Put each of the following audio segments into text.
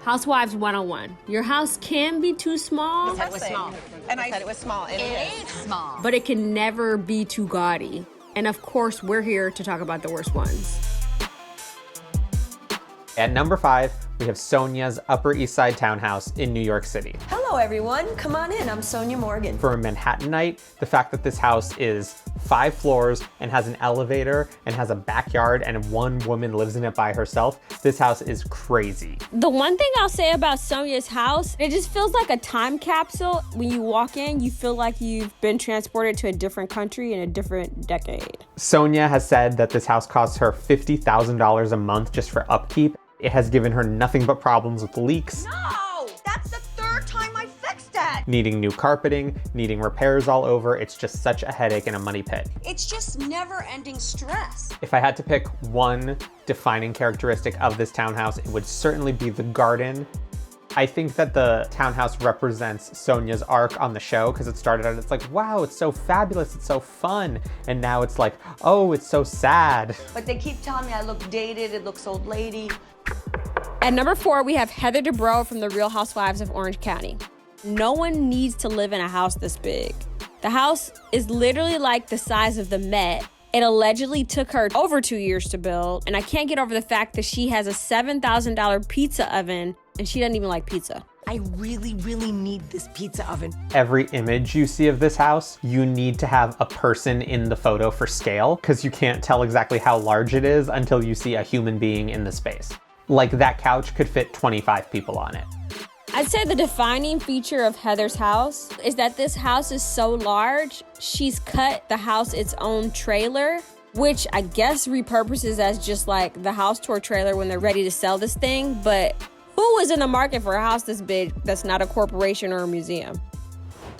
Housewives 101. Your house can be too small. I said it was small. And I said it was small. And it is small. But it can never be too gaudy. And of course, we're here to talk about the worst ones. At number 5, we have Sonia's Upper East Side townhouse in New York City. Hello everyone, come on in, I'm Sonia Morgan. For a Manhattanite, the fact that this house is 5 floors and has an elevator and has a backyard and one woman lives in it by herself, this house is crazy. The one thing I'll say about Sonia's house, it just feels like a time capsule. When you walk in, you feel like you've been transported to a different country in a different decade. Sonia has said that this house costs her $50,000 a month just for upkeep. It has given her nothing but problems with leaks. No, that's the 3rd time I fixed that. Needing new carpeting, needing repairs all over. It's just such a headache and a money pit. It's just never-ending stress. If I had to pick one defining characteristic of this townhouse, it would certainly be the garden. I think that the townhouse represents Sonia's arc on the show because it started out, it's like, wow, it's so fabulous, it's so fun. And now it's like, oh, it's so sad. But they keep telling me I look dated, it looks old lady. At number 4, we have Heather Dubrow from The Real Housewives of Orange County. No one needs to live in a house this big. The house is literally like the size of the Met. It allegedly took her over 2 years to build, and I can't get over the fact that she has a $7,000 pizza oven, and she doesn't even like pizza. I really, really need this pizza oven. Every image you see of this house, you need to have a person in the photo for scale because you can't tell exactly how large it is until you see a human being in the space. Like that couch could fit 25 people on it. I'd say the defining feature of Heather's house is that this house is so large, she's cut the house its own trailer, which I guess repurposes as just like the house tour trailer when they're ready to sell this thing. But who is in the market for a house this big that's not a corporation or a museum?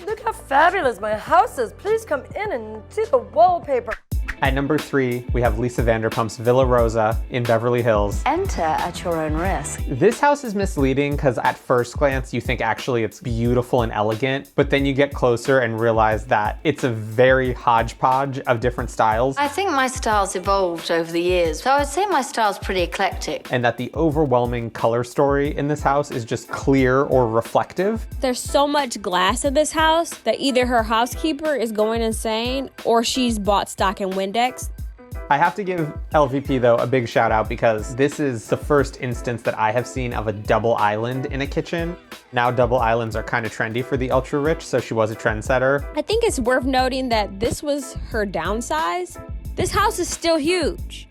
Look how fabulous my house is. Please come in and see the wallpaper. At number 3, we have Lisa Vanderpump's Villa Rosa in Beverly Hills. Enter at your own risk. This house is misleading because at first glance you think actually it's beautiful and elegant, but then you get closer and realize that it's a very hodgepodge of different styles. I think my style's evolved over the years, so I would say my style's pretty eclectic. And that the overwhelming color story in this house is just clear or reflective. There's so much glass in this house that either her housekeeper is going insane or she's bought stock in Windex. I have to give LVP though a big shout out because this is the first instance that I have seen of a double island in a kitchen. Now double islands are kind of trendy for the ultra rich, so she was a trendsetter. I think it's worth noting that this was her downsize. This house is still huge.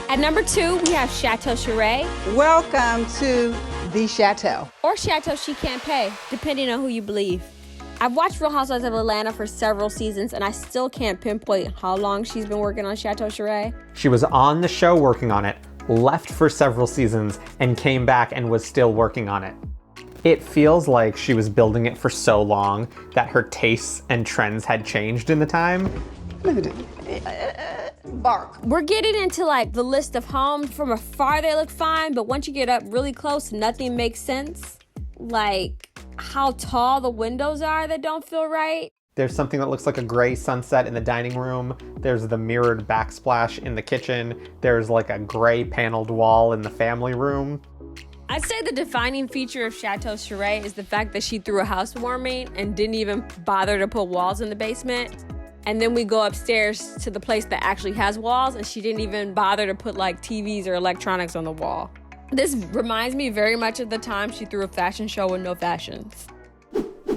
At number 2, we have Chateau Sheree. Welcome to the Chateau. Or Chateau She Can't Pay, depending on who you believe. I've watched Real Housewives of Atlanta for several seasons, and I still can't pinpoint how long she's been working on Chateau Sheree. She was on the show working on it, left for several seasons, and came back and was still working on it. It feels like she was building it for so long that her tastes and trends had changed in the time. Look at it. Bark. We're getting into like the list of homes. From afar they look fine, but once you get up really close, nothing makes sense. Like how tall the windows are that don't feel right. There's something that looks like a gray sunset in the dining room. There's the mirrored backsplash in the kitchen. There's like a gray paneled wall in the family room. I'd say the defining feature of Chateau Sheree is the fact that she threw a housewarming and didn't even bother to put walls in the basement. And then we go upstairs to the place that actually has walls, and she didn't even bother to put like TVs or electronics on the wall. This reminds me very much of the time she threw a fashion show with no fashions.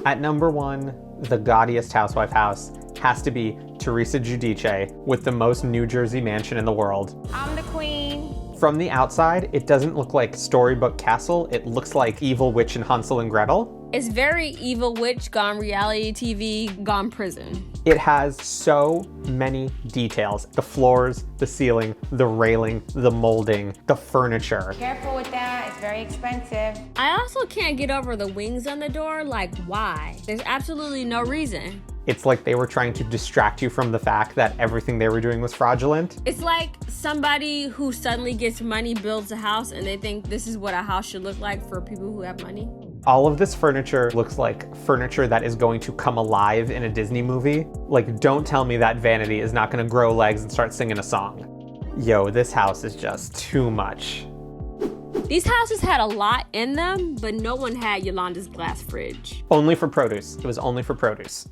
At number 1, the gaudiest housewife house has to be Teresa Giudice with the most New Jersey mansion in the world. I'm the queen. From the outside, it doesn't look like Storybook Castle. It looks like Evil Witch and Hansel and Gretel. It's very Evil Witch gone reality TV, gone prison. It has so many details. The floors, the ceiling, the railing, the molding, the furniture. Careful with that, it's very expensive. I also can't get over the wings on the door, like why? There's absolutely no reason. It's like they were trying to distract you from the fact that everything they were doing was fraudulent. It's like somebody who suddenly gets money builds a house and they think this is what a house should look like for people who have money. All of this furniture looks like furniture that is going to come alive in a Disney movie. Like, don't tell me that Vanity is not gonna grow legs and start singing a song. Yo, this house is just too much. These houses had a lot in them, but no one had Yolanda's glass fridge. Only for produce. It was only for produce.